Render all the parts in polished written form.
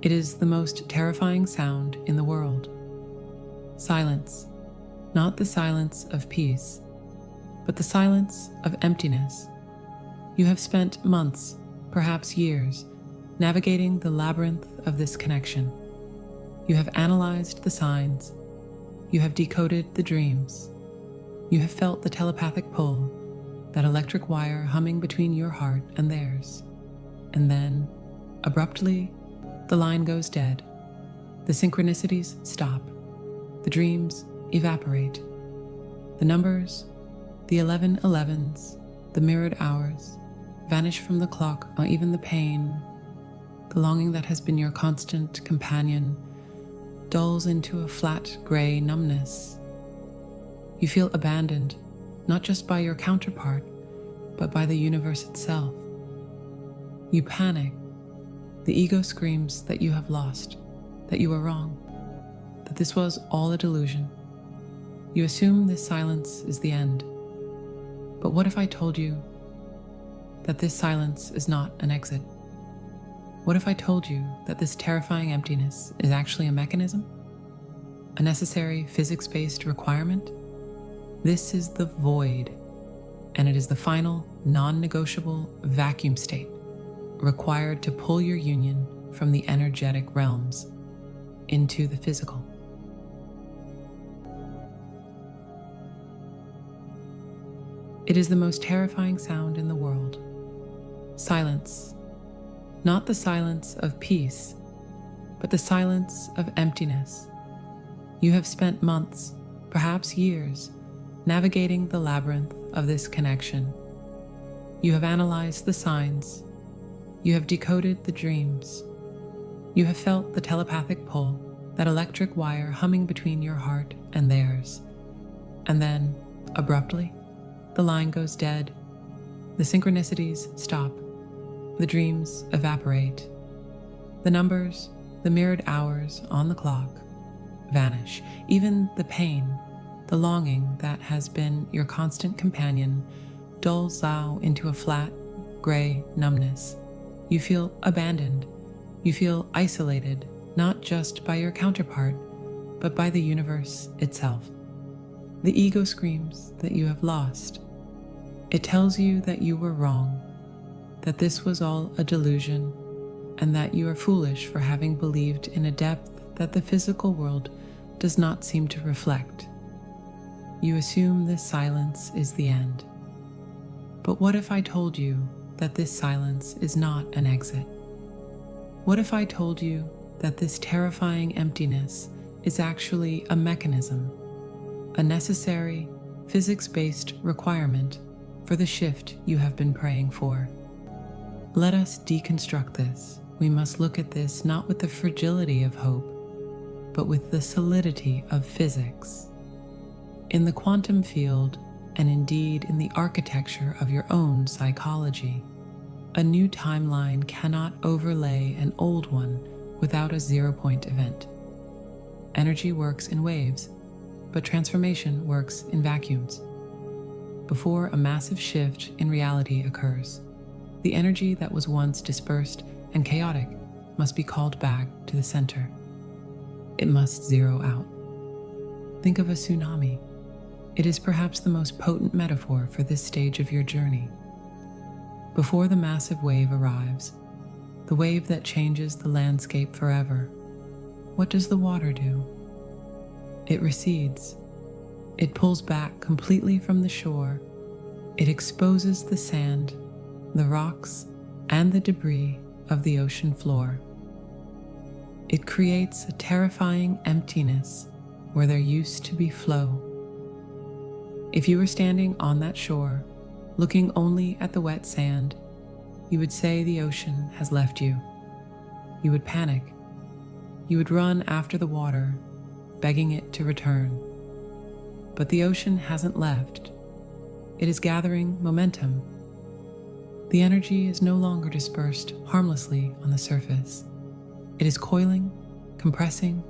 It is the most terrifying sound in the world. Silence, not the silence of peace, but the silence of emptiness. You have spent months, perhaps years, navigating the labyrinth of this connection. You have analyzed the signs. You have decoded the dreams. You have felt the telepathic pull, that electric wire humming between your heart and theirs. And then, abruptly, the line goes dead. The synchronicities stop. The dreams evaporate. The numbers, the 1111s, the mirrored hours, vanish from the clock, or even the pain. The longing that has been your constant companion dulls into a flat gray numbness. You feel abandoned, not just by your counterpart, but by the universe itself. You panic. The ego screams that you have lost, that you are wrong, that this was all a delusion. You assume this silence is the end. But what if I told you that this silence is not an exit? What if I told you that this terrifying emptiness is actually a mechanism? A necessary physics-based requirement? This is the void, and it is the final, non-negotiable vacuum state required to pull your union from the energetic realms into the physical. It is the most terrifying sound in the world. Silence, not the silence of peace, but the silence of emptiness. You have spent months, perhaps years, navigating the labyrinth of this connection. You have analyzed the signs. You have decoded the dreams. You have felt the telepathic pull, that electric wire humming between your heart and theirs. And then, abruptly, the line goes dead. The synchronicities stop. The dreams evaporate. The numbers, the mirrored hours on the clock, vanish. Even the pain, the longing that has been your constant companion, dulls now into a flat, gray numbness. You feel abandoned. You feel isolated, not just by your counterpart, but by the universe itself. The ego screams that you have lost. It tells you that you were wrong, that this was all a delusion, and that you are foolish for having believed in a depth that the physical world does not seem to reflect. You assume this silence is the end. But what if I told you that this silence is not an exit? What if I told you that this terrifying emptiness is actually a mechanism, a necessary, physics-based requirement for the shift you have been praying for? Let us deconstruct this. We must look at this not with the fragility of hope, but with the solidity of physics. In the quantum field, and indeed in the architecture of your own psychology, a new timeline cannot overlay an old one without a zero-point event. Energy works in waves, but transformation works in vacuums. Before a massive shift in reality occurs, the energy that was once dispersed and chaotic must be called back to the center. It must zero out. Think of a tsunami. It is perhaps the most potent metaphor for this stage of your journey. Before the massive wave arrives, the wave that changes the landscape forever, what does the water do? It recedes. It pulls back completely from the shore. It exposes the sand, the rocks, and the debris of the ocean floor. It creates a terrifying emptiness where there used to be flow. If you were standing on that shore, looking only at the wet sand, you would say the ocean has left you. You would panic. You would run after the water, begging it to return. But the ocean hasn't left. It is gathering momentum. The energy is no longer dispersed harmlessly on the surface. It is coiling, compressing,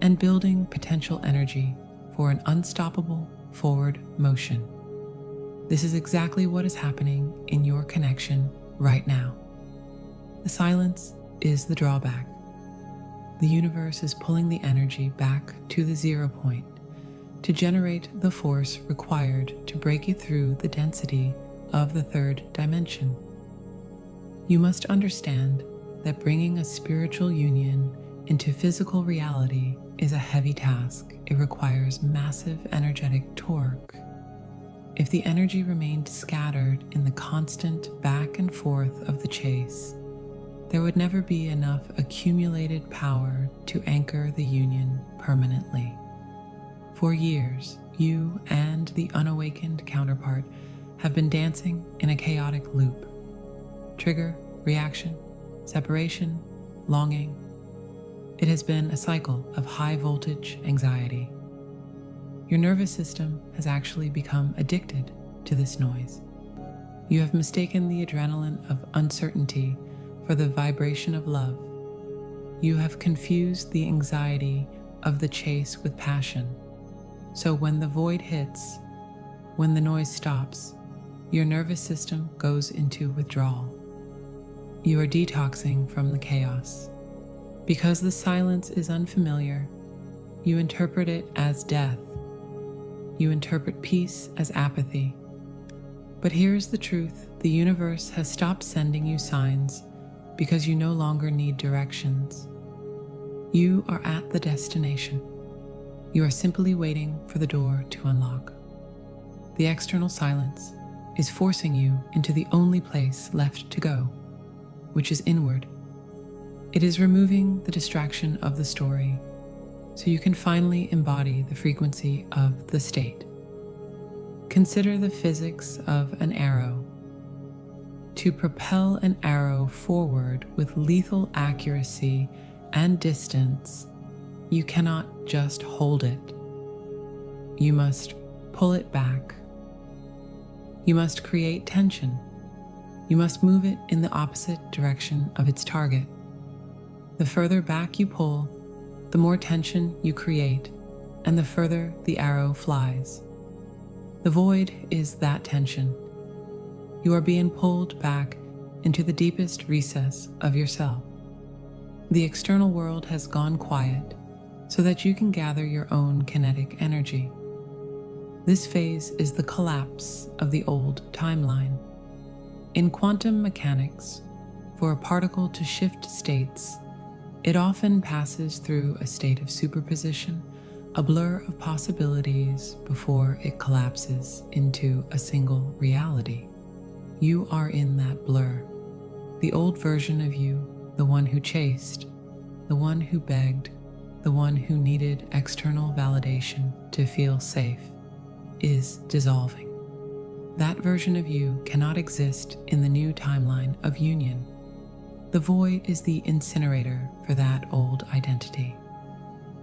and building potential energy for an unstoppable forward motion. This is exactly what is happening in your connection right now. The silence is the drawback. the universe is pulling the energy back to the 0 point to generate the force required to break you through the density of the third dimension. You must understand that bringing a spiritual union into physical reality is a heavy task. It requires massive energetic torque. If the energy remained scattered in the constant back and forth of the chase, there would never be enough accumulated power to anchor the union permanently. For years, you and the unawakened counterpart have been dancing in a chaotic loop. Trigger, reaction, separation, longing. It has been a cycle of high-voltage anxiety. Your nervous system has actually become addicted to this noise. You have mistaken the adrenaline of uncertainty for the vibration of love. You have confused the anxiety of the chase with passion. So when the void hits, when the noise stops, your nervous system goes into withdrawal. You are detoxing from the chaos. Because the silence is unfamiliar, you interpret it as death. You interpret peace as apathy. But here's the truth: the universe has stopped sending you signs because you no longer need directions. You are at the destination. You are simply waiting for the door to unlock. The external silence is forcing you into the only place left to go, which is inward. It is removing the distraction of the story so you can finally embody the frequency of the state. Consider the physics of an arrow. To propel an arrow forward with lethal accuracy and distance, you cannot just hold it. You must pull it back. You must create tension. You must move it in the opposite direction of its target. The further back you pull, the more tension you create, and the further the arrow flies. The void is that tension. You are being pulled back into the deepest recess of yourself. The external world has gone quiet so that you can gather your own kinetic energy. This phase is the collapse of the old timeline. In quantum mechanics, for a particle to shift states, it often passes through a state of superposition, a blur of possibilities before it collapses into a single reality. You are in that blur. The old version of you, the one who chased, the one who begged, the one who needed external validation to feel safe, is dissolving. That version of you cannot exist in the new timeline of union. The void is the incinerator for that old identity.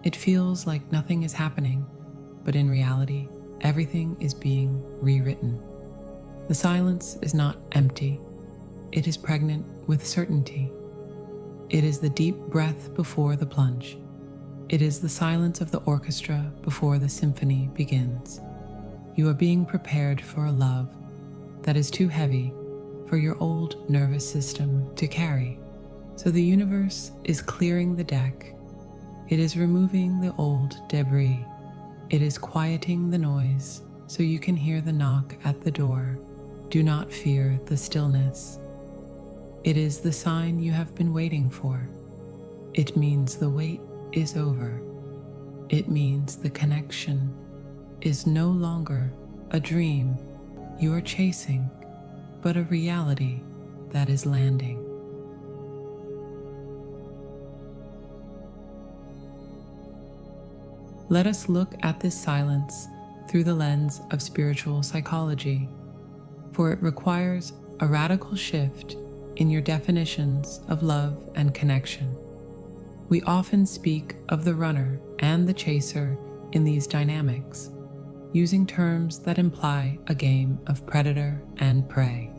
It feels like nothing is happening, but in reality, everything is being rewritten. The silence is not empty. It is pregnant with certainty. It is the deep breath before the plunge. It is the silence of the orchestra before the symphony begins. You are being prepared for a love that is too heavy for your old nervous system to carry. So the universe is clearing the deck. It is removing the old debris. It is quieting the noise so you can hear the knock at the door. Do not fear the stillness. It is the sign you have been waiting for. It means the wait is over. It means the connection is no longer a dream you are chasing, but a reality that is landing. Let us look at this silence through the lens of spiritual psychology, for it requires a radical shift in your definitions of love and connection. We often speak of the runner and the chaser in these dynamics, using terms that imply a game of predator and prey.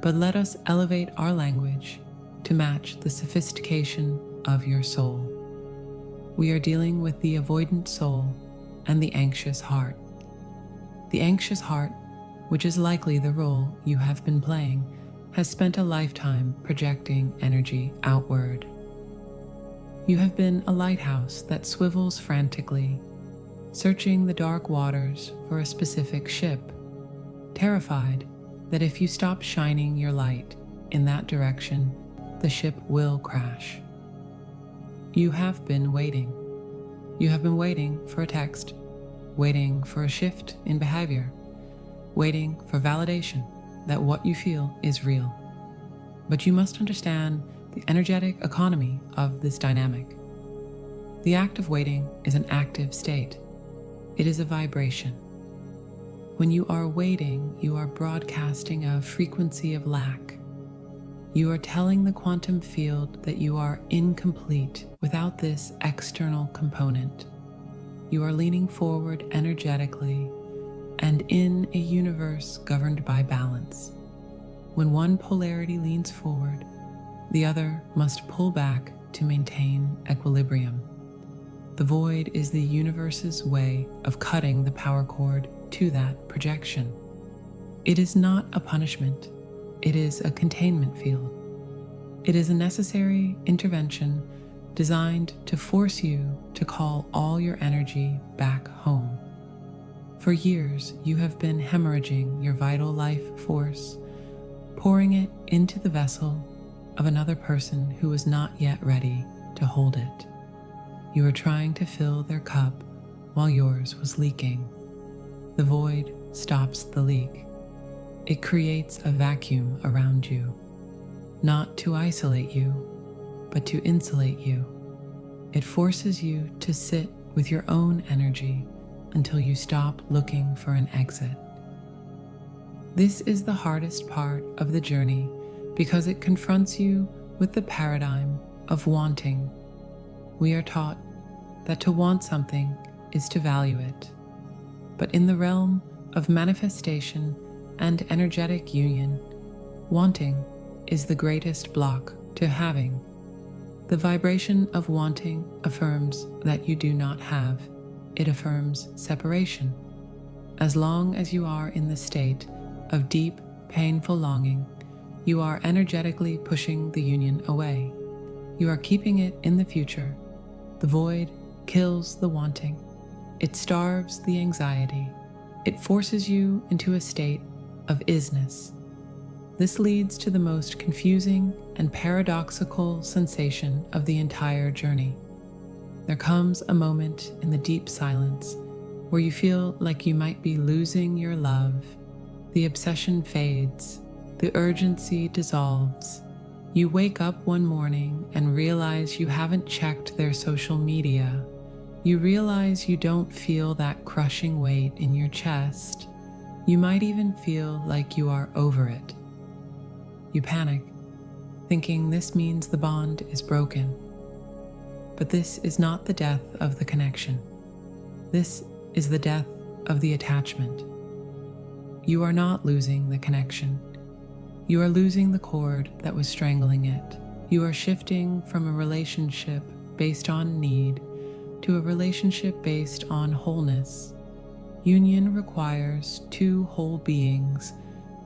But let us elevate our language to match the sophistication of your soul. We are dealing with the avoidant soul and the anxious heart. The anxious heart, which is likely the role you have been playing, has spent a lifetime projecting energy outward. You have been a lighthouse that swivels frantically, searching the dark waters for a specific ship, terrified that if you stop shining your light in that direction, the ship will crash. You have been waiting. You have been waiting for a text, waiting for a shift in behavior, waiting for validation that what you feel is real. But you must understand the energetic economy of this dynamic. The act of waiting is an active state. It is a vibration. When you are waiting, you are broadcasting a frequency of lack. You are telling the quantum field that you are incomplete without this external component. You are leaning forward energetically and in a universe governed by balance. When one polarity leans forward, the other must pull back to maintain equilibrium. The void is the universe's way of cutting the power cord to that projection. It is not a punishment, it is a containment field. It is a necessary intervention designed to force you to call all your energy back home. For years, you have been hemorrhaging your vital life force, pouring it into the vessel of another person who is not yet ready to hold it. You are trying to fill their cup while yours was leaking. The void stops the leak. It creates a vacuum around you, not to isolate you, but to insulate you. It forces you to sit with your own energy until you stop looking for an exit. This is the hardest part of the journey because it confronts you with the paradigm of wanting. We are taught that to want something is to value it. But in the realm of manifestation and energetic union, wanting is the greatest block to having. The vibration of wanting affirms that you do not have. It affirms separation. As long as you are in the state of deep, painful longing, you are energetically pushing the union away. You are keeping it in the future. The void kills the wanting. It starves the anxiety. It forces you into a state of isness. This leads to the most confusing and paradoxical sensation of the entire journey. There comes a moment in the deep silence where you feel like you might be losing your love. The obsession fades. The urgency dissolves. You wake up one morning and realize you haven't checked their social media. You realize you don't feel that crushing weight in your chest. You might even feel like you are over it. You panic, thinking this means the bond is broken. But this is not the death of the connection. This is the death of the attachment. You are not losing the connection. You are losing the cord that was strangling it. You are shifting from a relationship based on need to a relationship based on wholeness. Union requires two whole beings,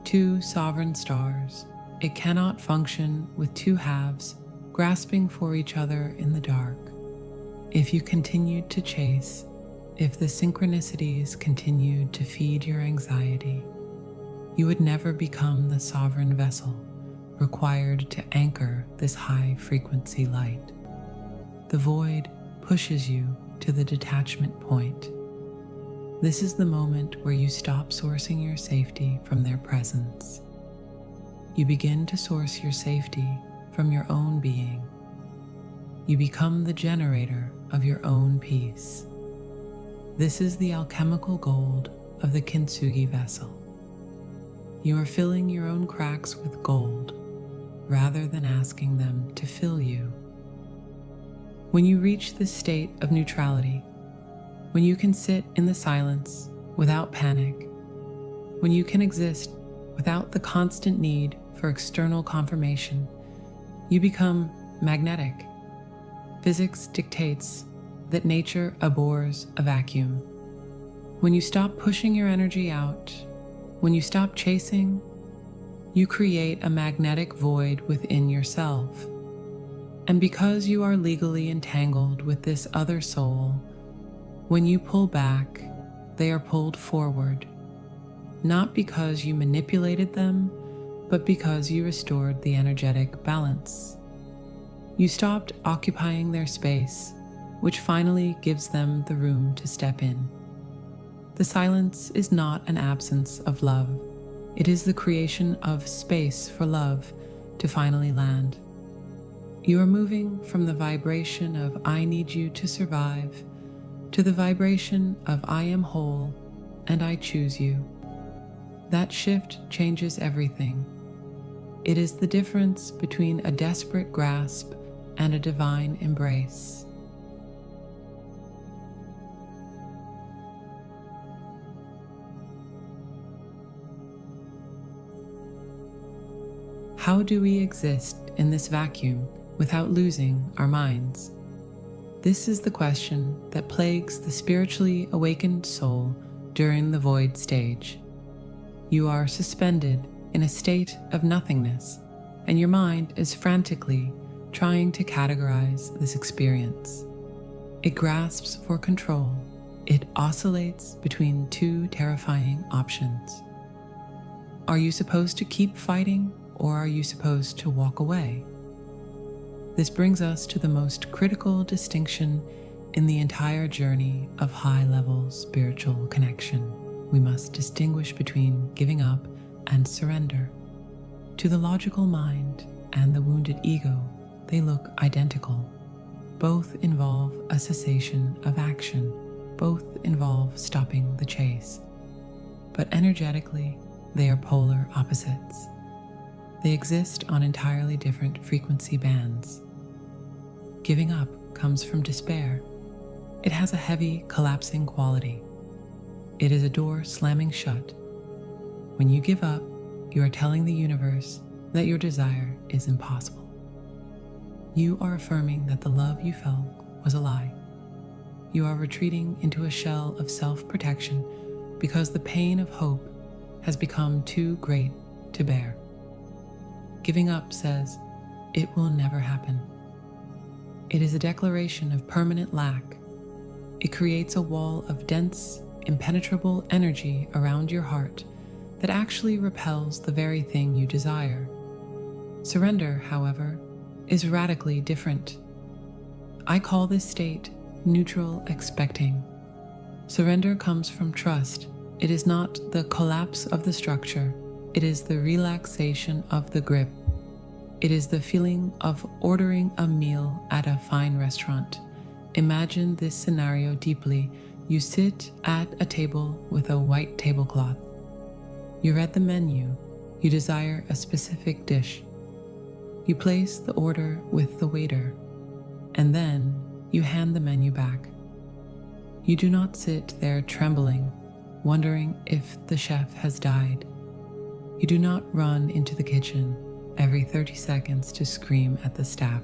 two sovereign stars. It cannot function with two halves grasping for each other in the dark. If you continued to chase, if the synchronicities continued to feed your anxiety, you would never become the sovereign vessel required to anchor this high-frequency light. The void pushes you to the detachment point. This is the moment where you stop sourcing your safety from their presence. You begin to source your safety from your own being. You become the generator of your own peace. This is the alchemical gold of the kintsugi vessel. You are filling your own cracks with gold rather than asking them to fill you. When you reach this state of neutrality, when you can sit in the silence without panic, when you can exist without the constant need for external confirmation, you become magnetic. Physics dictates that nature abhors a vacuum. When you stop pushing your energy out, when you stop chasing, you create a magnetic void within yourself. And because you are legally entangled with this other soul, when you pull back, they are pulled forward, not because you manipulated them, but because you restored the energetic balance. You stopped occupying their space, which finally gives them the room to step in. The silence is not an absence of love. It is the creation of space for love to finally land. You are moving from the vibration of I need you to survive to the vibration of I am whole and I choose you. That shift changes everything. It is the difference between a desperate grasp and a divine embrace. How do we exist in this vacuum without losing our minds? This is the question that plagues the spiritually awakened soul during the void stage. You are suspended in a state of nothingness, and your mind is frantically trying to categorize this experience. It grasps for control. It oscillates between two terrifying options. Are you supposed to keep fighting, or are you supposed to walk away? This brings us to the most critical distinction in the entire journey of high-level spiritual connection. We must distinguish between giving up and surrender. To the logical mind and the wounded ego, they look identical. Both involve a cessation of action. Both involve stopping the chase. But energetically, they are polar opposites. They exist on entirely different frequency bands. Giving up comes from despair. It has a heavy, collapsing quality. It is a door slamming shut. When you give up, you are telling the universe that your desire is impossible. You are affirming that the love you felt was a lie. You are retreating into a shell of self-protection because the pain of hope has become too great to bear. Giving up says, it will never happen. It is a declaration of permanent lack. It creates a wall of dense, impenetrable energy around your heart that actually repels the very thing you desire. Surrender, however, is radically different. I call this state neutral expecting. Surrender comes from trust. It is not the collapse of the structure. It is the relaxation of the grip. It is the feeling of ordering a meal at a fine restaurant. Imagine this scenario deeply. You sit at a table with a white tablecloth. You read the menu. You desire a specific dish. You place the order with the waiter, and then you hand the menu back. You do not sit there trembling, wondering if the chef has died. You do not run into the kitchen every 30 seconds to scream at the staff.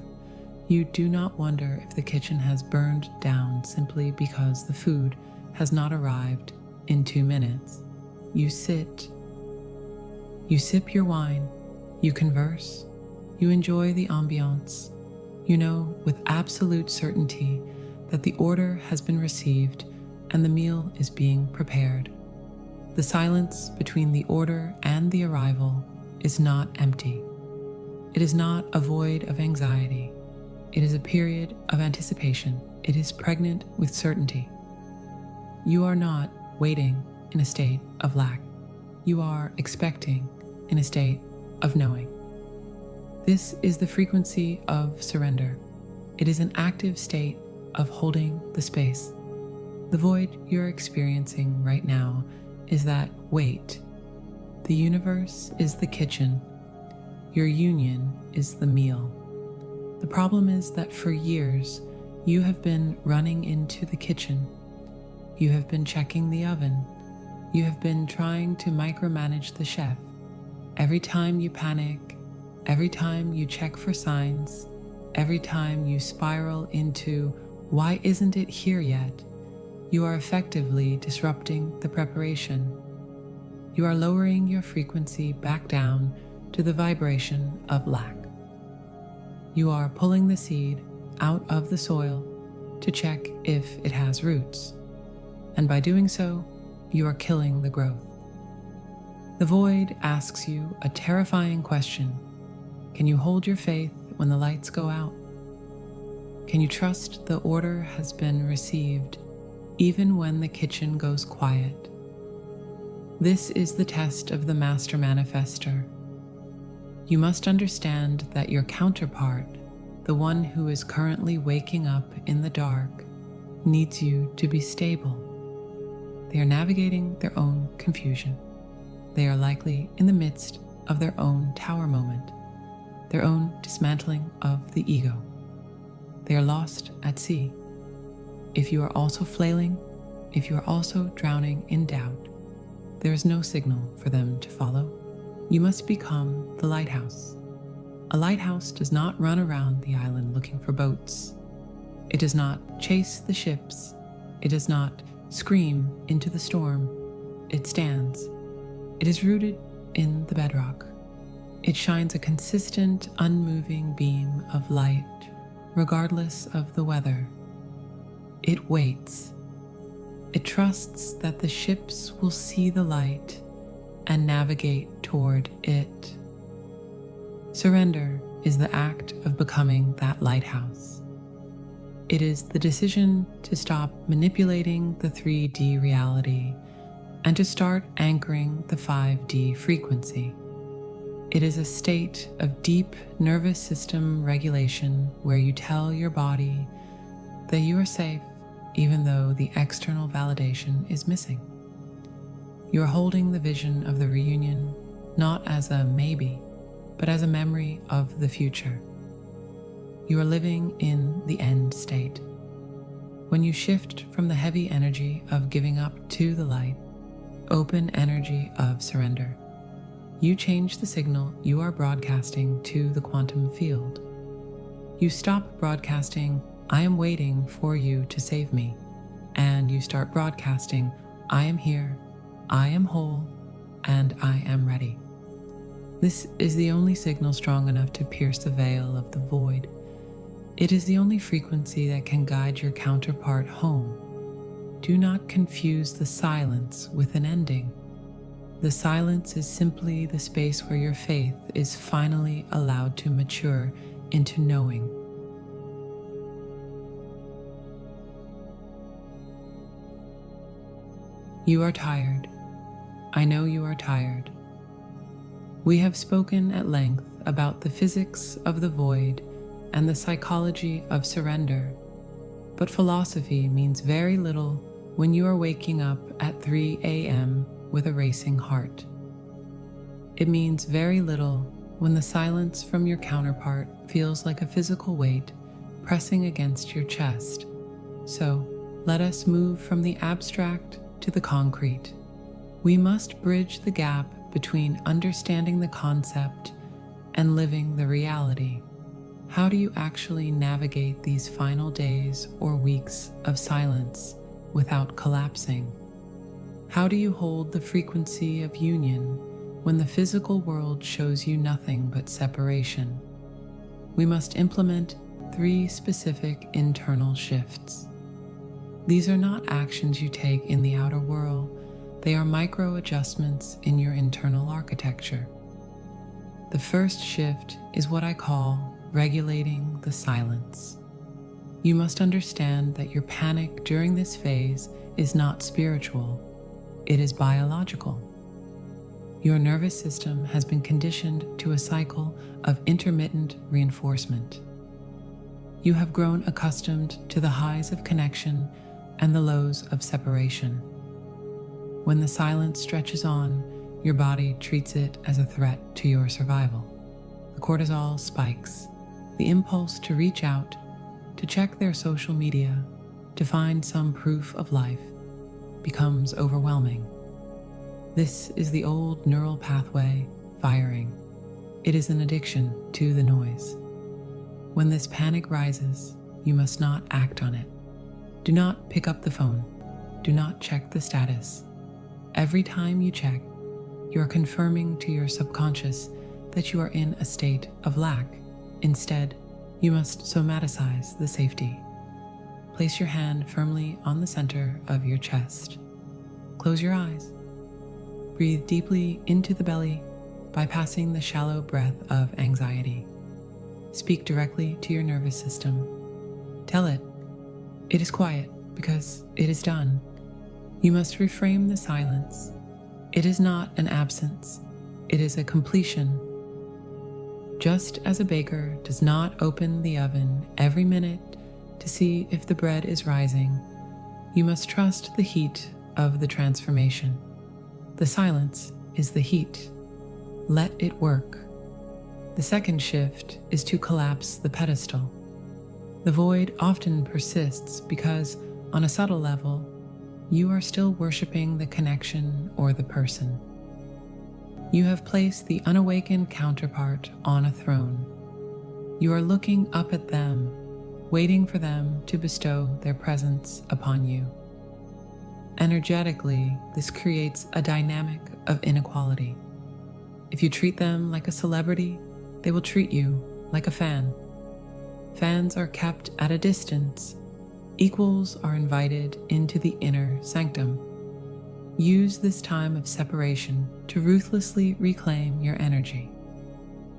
You do not wonder if the kitchen has burned down simply because the food has not arrived in 2 minutes. You sit. You sip your wine. You converse. You enjoy the ambiance. You know with absolute certainty that the order has been received and the meal is being prepared. The silence between the order and the arrival is not empty. It is not a void of anxiety. It is a period of anticipation. It is pregnant with certainty. You are not waiting in a state of lack. You are expecting in a state of knowing. This is the frequency of surrender. It is an active state of holding the space. The void you're experiencing right now is that wait. The universe is the kitchen. Your union is the meal. The problem is that for years, you have been running into the kitchen. You have been checking the oven. You have been trying to micromanage the chef. Every time you panic, every time you check for signs, every time you spiral into, why isn't it here yet? You are effectively disrupting the preparation. You are lowering your frequency back down to the vibration of lack. You are pulling the seed out of the soil to check if it has roots, and by doing so, you are killing the growth. The void asks you a terrifying question. Can you hold your faith when the lights go out? Can you trust the order has been received even when the kitchen goes quiet? This is the test of the Master Manifester. You must understand that your counterpart, the one who is currently waking up in the dark, needs you to be stable. They are navigating their own confusion. They are likely in the midst of their own tower moment, their own dismantling of the ego. They are lost at sea. If you are also flailing, if you are also drowning in doubt, there is no signal for them to follow. You must become the lighthouse. A lighthouse does not run around the island looking for boats. It does not chase the ships. It does not scream into the storm. It stands. It is rooted in the bedrock. It shines a consistent, unmoving beam of light, regardless of the weather. It waits. It trusts that the ships will see the light and navigate toward it. Surrender is the act of becoming that lighthouse. It is the decision to stop manipulating the 3D reality and to start anchoring the 5D frequency. It is a state of deep nervous system regulation where you tell your body that you are safe even though the external validation is missing. You are holding the vision of the reunion not as a maybe, but as a memory of the future. You are living in the end state. When you shift from the heavy energy of giving up to the light, open energy of surrender, you change the signal you are broadcasting to the quantum field. You stop broadcasting, "I am waiting for you to save me," and you start broadcasting, "I am here, I am whole, and I am ready." This is the only signal strong enough to pierce the veil of the void. It is the only frequency that can guide your counterpart home. Do not confuse the silence with an ending. The silence is simply the space where your faith is finally allowed to mature into knowing. You are tired. I know you are tired. We have spoken at length about the physics of the void and the psychology of surrender, but philosophy means very little when you are waking up at 3 a.m. with a racing heart. It means very little when the silence from your counterpart feels like a physical weight pressing against your chest. So, let us move from the abstract to the concrete. We must bridge the gap between understanding the concept and living the reality. How do you actually navigate these final days or weeks of silence without collapsing? How do you hold the frequency of union when the physical world shows you nothing but separation? We must implement 3 specific internal shifts. These are not actions you take in the outer world. They are micro adjustments in your internal architecture. The first shift is what I call regulating the silence. You must understand that your panic during this phase is not spiritual, it is biological. Your nervous system has been conditioned to a cycle of intermittent reinforcement. You have grown accustomed to the highs of connection and the lows of separation. When the silence stretches on, your body treats it as a threat to your survival. The cortisol spikes. The impulse to reach out, to check their social media, to find some proof of life, becomes overwhelming. This is the old neural pathway firing. It is an addiction to the noise. When this panic rises, you must not act on it. Do not pick up the phone. Do not check the status. Every time you check, you are confirming to your subconscious that you are in a state of lack. Instead, You must somaticize the safety. Place your hand firmly on the center of your chest. Close your eyes. Breathe deeply into the belly, bypassing the shallow breath of anxiety. Speak directly to your nervous system. Tell it, it is quiet because it is done. You must reframe the silence. It is not an absence, it is a completion. Just as a baker does not open the oven every minute to see if the bread is rising, you must trust the heat of the transformation. The silence is the heat. Let it work. The second shift is to collapse the pedestal. The void often persists because, on a subtle level, you are still worshiping the connection or the person. You have placed the unawakened counterpart on a throne. You are looking up at them, waiting for them to bestow their presence upon you. Energetically, this creates a dynamic of inequality. If you treat them like a celebrity, they will treat you like a fan. Fans are kept at a distance. Equals are invited into the inner sanctum. Use this time of separation to ruthlessly reclaim your energy.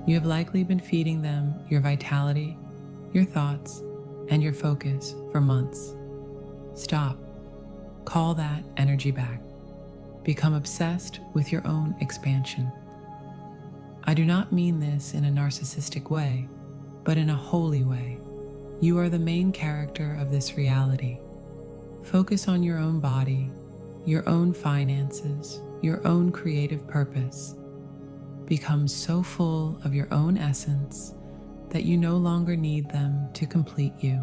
You have likely been feeding them your vitality, your thoughts, and your focus for months. Stop. Call that energy back. Become obsessed with your own expansion. I do not mean this in a narcissistic way, but in a holy way. You are the main character of this reality. Focus on your own body, your own finances, your own creative purpose. Become so full of your own essence that you no longer need them to complete you.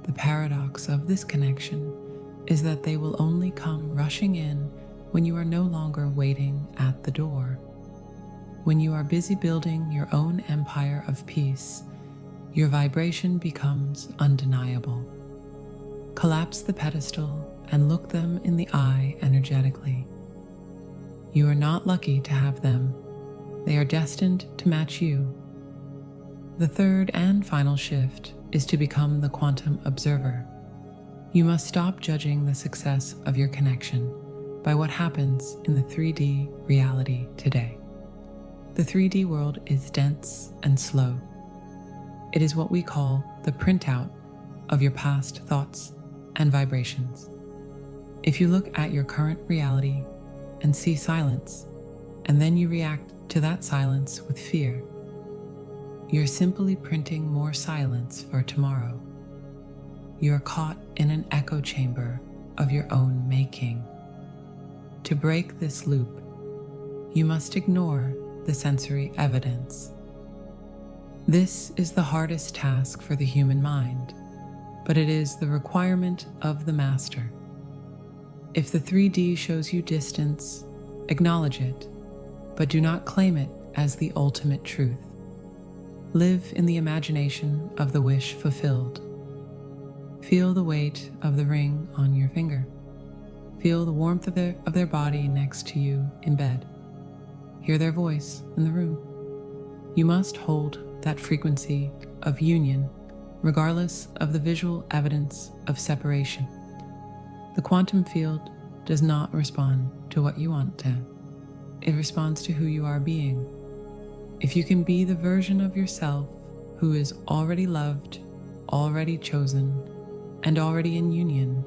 The paradox of this connection is that they will only come rushing in when you are no longer waiting at the door. When you are busy building your own empire of peace, your vibration becomes undeniable. Collapse the pedestal and look them in the eye energetically. You are not lucky to have them. They are destined to match you. The third and final shift is to become the quantum observer. You must stop judging the success of your connection by what happens in the 3D reality today. The 3D world is dense and slow. It is what we call the printout of your past thoughts and vibrations. If you look at your current reality and see silence, and then you react to that silence with fear, you're simply printing more silence for tomorrow. You're caught in an echo chamber of your own making. To break this loop, you must ignore the sensory evidence. This is the hardest task for the human mind, but it is the requirement of the master. If the 3D shows you distance, acknowledge it, but do not claim it as the ultimate truth. Live in the imagination of the wish fulfilled. Feel the weight of the ring on your finger. Feel the warmth of their body next to you in bed. Hear their voice in the room. You must hold that frequency of union, regardless of the visual evidence of separation. The quantum field does not respond to what you want to. It responds to who you are being. If you can be the version of yourself who is already loved, already chosen, and already in union,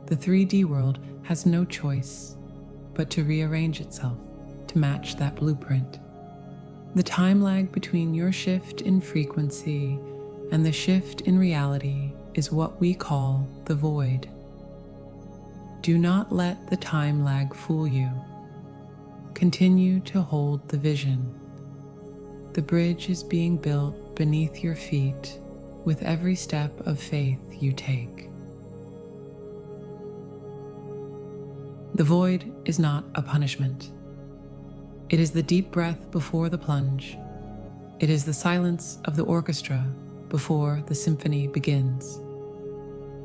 the 3D world has no choice but to rearrange itself to match that blueprint. The time lag between your shift in frequency and the shift in reality is what we call the void. Do not let the time lag fool you. Continue to hold the vision. The bridge is being built beneath your feet with every step of faith you take. The void is not a punishment. It is the deep breath before the plunge. It is the silence of the orchestra before the symphony begins.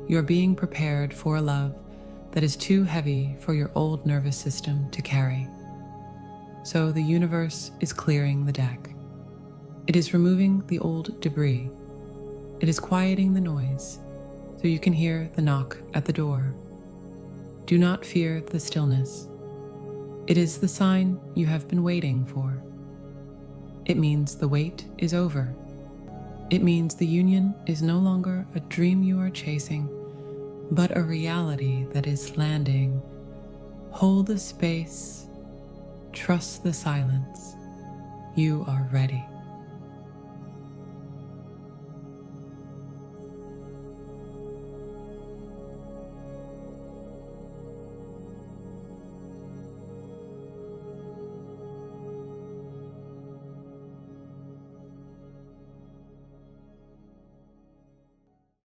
You are being prepared for a love that is too heavy for your old nervous system to carry. So the universe is clearing the deck. It is removing the old debris, It is quieting the noise so you can hear the knock at the door. Do not fear the stillness. It is the sign you have been waiting for. It means the wait is over. It means the union is no longer a dream you are chasing, but a reality that is landing. Hold the space. Trust the silence. You are ready.